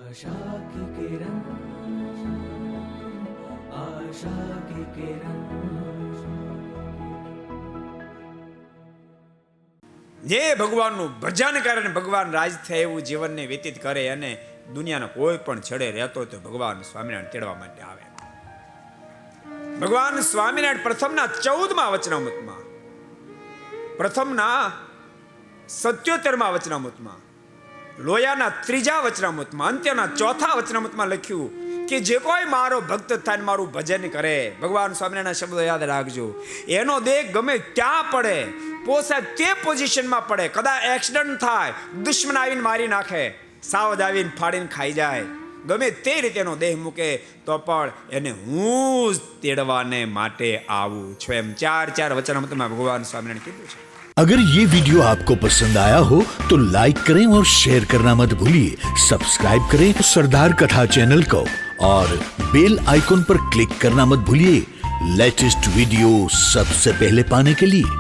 आशा की किरण, आशा की किरण। જે ભગવાનનું ભજન કરે ને ભગવાન રાજ થાય એવું જીવનને વ્યતીત કરે અને દુનિયાના કોઈ પણ છેડે રહેતો હોય તો ભગવાન સ્વામિનારાયણ તેડવા માટે આવે. ભગવાન સ્વામિનારાયણ પ્રથમના 14મા વચનામૃતમાં, પ્રથમના 77મા વચનામૃતમાં, લોયાના 3જા વચનામૃતમાં, અંત્યના 4થા વચનામૃતમાં લખ્યું કે જે કોઈ મારો ભક્ત થાય મારું ભજન કરે, ભગવાન સ્વામિનારાયણના શબ્દો યાદ રાખજો, એનો દેહ ગમે ત્યાં પડે, પોસાય તે પોઝિશનમાં પડે, કદાચ એક્સિડન્ટ થાય, દુશ્મન આવીને મારી નાખે, સાવધ આવીને ફાડીને ખાઈ જાય, ગમે તે રીતે એનો દેહ મૂકે તો પણ એને હું જ તેડવાને માટે આવું છું. એમ 4 વચનામૃતમાં ભગવાન સ્વામિનારાયણ કીધું છે. अगर ये वीडियो आपको पसंद आया हो तो लाइक करें और शेयर करना मत भूलिए. सब्सक्राइब करें सरदार कथा चैनल को और बेल आइकॉन पर क्लिक करना मत भूलिए लेटेस्ट वीडियो सबसे पहले पाने के लिए.